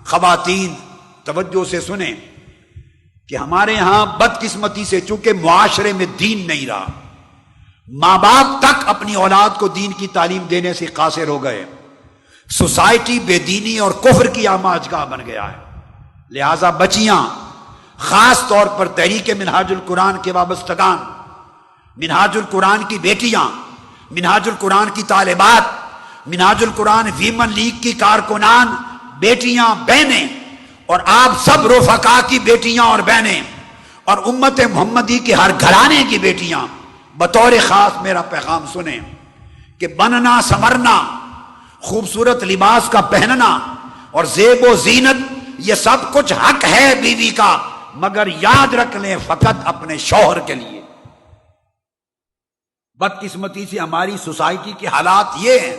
خواتین توجہ سے سنیں کہ ہمارے ہاں بدقسمتی سے چونکہ معاشرے میں دین نہیں رہا، ماں باپ تک اپنی اولاد کو دین کی تعلیم دینے سے قاصر ہو گئے، سوسائٹی بے دینی اور کفر کی آماجگاہ بن گیا ہے۔ لہذا بچیاں، خاص طور پر تحریک منہاج القرآن کے وابستگان، منہاج القرآن کی بیٹیاں، منہاج القرآن کی طالبات، منہاج القرآن ویمن لیگ کی کارکنان، بیٹیاں، بہنیں، اور آپ سب رفقا کی بیٹیاں اور بہنیں، اور امت محمدی کے ہر گھرانے کی بیٹیاں، بطور خاص میرا پیغام سنیں کہ بننا، سنورنا، خوبصورت لباس کا پہننا اور زیب و زینت، یہ سب کچھ حق ہے بیوی کا، مگر یاد رکھ لیں فقط اپنے شوہر کے لیے۔ بدقسمتی سے ہماری سوسائٹی کے حالات یہ ہیں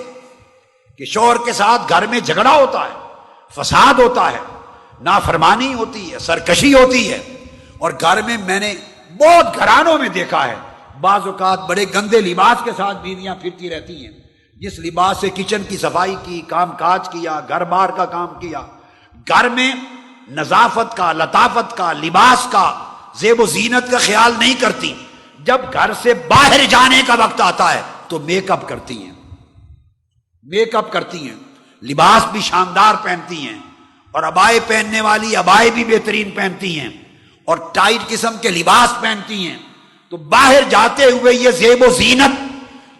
کہ شوہر کے ساتھ گھر میں جھگڑا ہوتا ہے، فساد ہوتا ہے، نافرمانی ہوتی ہے، سرکشی ہوتی ہے، اور گھر میں میں نے بہت گھرانوں میں دیکھا ہے بعض اوقات بڑے گندے لباس کے ساتھ بیویاں پھرتی رہتی ہیں، جس لباس سے کچن کی صفائی کی، کام کاج کیا، گھر بار کا کام کیا، گھر میں نظافت کا، لطافت کا، لباس کا، زیب و زینت کا خیال نہیں کرتی، جب گھر سے باہر جانے کا وقت آتا ہے تو میک اپ کرتی ہیں، میک اپ کرتی ہیں، لباس بھی شاندار پہنتی ہیں، اور عبائے پہننے والی عبائے بھی بہترین پہنتی ہیں، اور ٹائٹ قسم کے لباس پہنتی ہیں، تو باہر جاتے ہوئے یہ زیب و زینت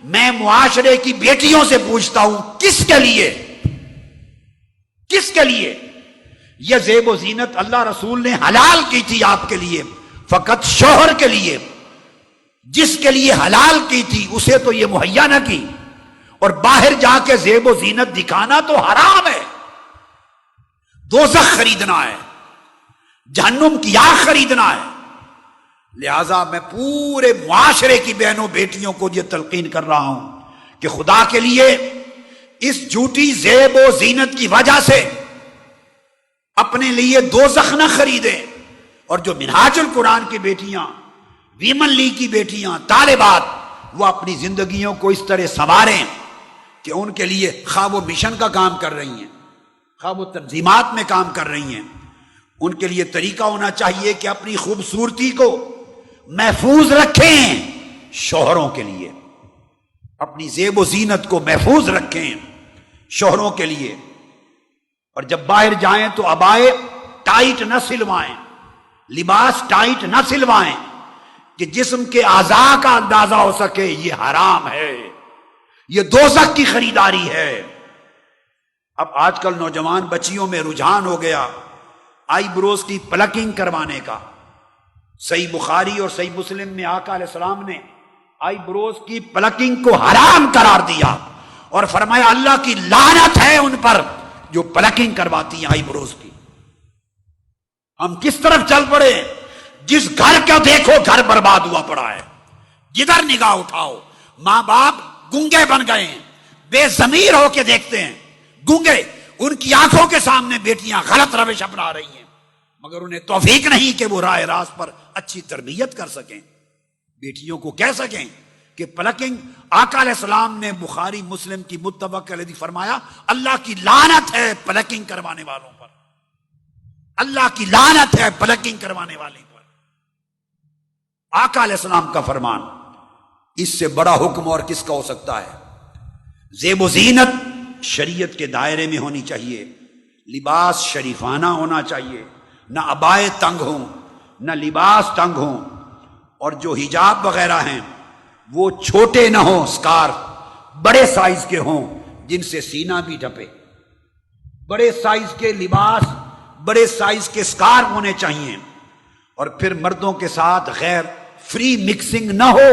میں معاشرے کی بیٹیوں سے پوچھتا ہوں کس کے لیے؟ کس کے لیے؟ یہ زیب و زینت اللہ رسول نے حلال کی تھی آپ کے لیے، فقط شوہر کے لیے، جس کے لیے حلال کی تھی اسے تو یہ مہیا نہ کی، اور باہر جا کے زیب و زینت دکھانا تو حرام ہے، دوزخ خریدنا ہے، جہنم کی آگ خریدنا ہے۔ لہذا میں پورے معاشرے کی بہنوں بیٹیوں کو یہ تلقین کر رہا ہوں کہ خدا کے لیے اس جھوٹی زیب و زینت کی وجہ سے اپنے لیے دوزخ نہ خریدیں، اور جو منہاج القرآن کی بیٹیاں، ویمن لیگ کی بیٹیاں، طالبات، وہ اپنی زندگیوں کو اس طرح سنواریں کہ ان کے لیے خواہ وہ مشن کا کام کر رہی ہیں، خواہ وہ تنظیمات میں کام کر رہی ہیں، ان کے لیے طریقہ ہونا چاہیے کہ اپنی خوبصورتی کو محفوظ رکھیں شوہروں کے لیے، اپنی زیب و زینت کو محفوظ رکھیں شوہروں کے لیے، اور جب باہر جائیں تو عبائے ٹائٹ نہ سلوائیں، لباس ٹائٹ نہ سلوائیں کہ جسم کے اعضاء کا اندازہ ہو سکے، یہ حرام ہے، یہ دوزخ کی خریداری ہے۔ اب آج کل نوجوان بچیوں میں رجحان ہو گیا آئی بروز کی پلکنگ کروانے کا۔ صحیح بخاری اور صحیح مسلم میں آقا علیہ السلام نے آئی بروز کی پلکنگ کو حرام قرار دیا اور فرمایا اللہ کی لعنت ہے ان پر جو پلکنگ کرواتی ہیں آئی بروز کی۔ ہم کس طرف چل پڑے؟ جس گھر کا دیکھو گھر برباد ہوا پڑا ہے، جدھر نگاہ اٹھاؤ ماں باپ گنگے بن گئے ہیں، بے ضمیر ہو کے دیکھتے ہیں، گنگے، ان کی آنکھوں کے سامنے بیٹیاں غلط روش اپنا رہی ہیں، مگر انہیں توفیق نہیں کہ وہ راہ راست پر اچھی تربیت کر سکیں، بیٹیوں کو کہہ سکیں کہ پلکنگ۔ آقا علیہ السلام نے بخاری مسلم کی متفق علیہ فرمایا اللہ کی لعنت ہے پلکنگ کروانے والوں پر، اللہ کی لعنت ہے پلکنگ کروانے والے پر۔ آقا علیہ السلام کا فرمان، اس سے بڑا حکم اور کس کا ہو سکتا ہے؟ زیب و زینت شریعت کے دائرے میں ہونی چاہیے، لباس شریفانہ ہونا چاہیے، نہ عبائے تنگ ہوں، نہ لباس تنگ ہوں، اور جو حجاب وغیرہ ہیں وہ چھوٹے نہ ہوں، سکارف بڑے سائز کے ہوں جن سے سینہ بھی ڈھپے، بڑے سائز کے لباس، بڑے سائز کے سکارف ہونے چاہیے، اور پھر مردوں کے ساتھ غیر فری مکسنگ نہ ہو،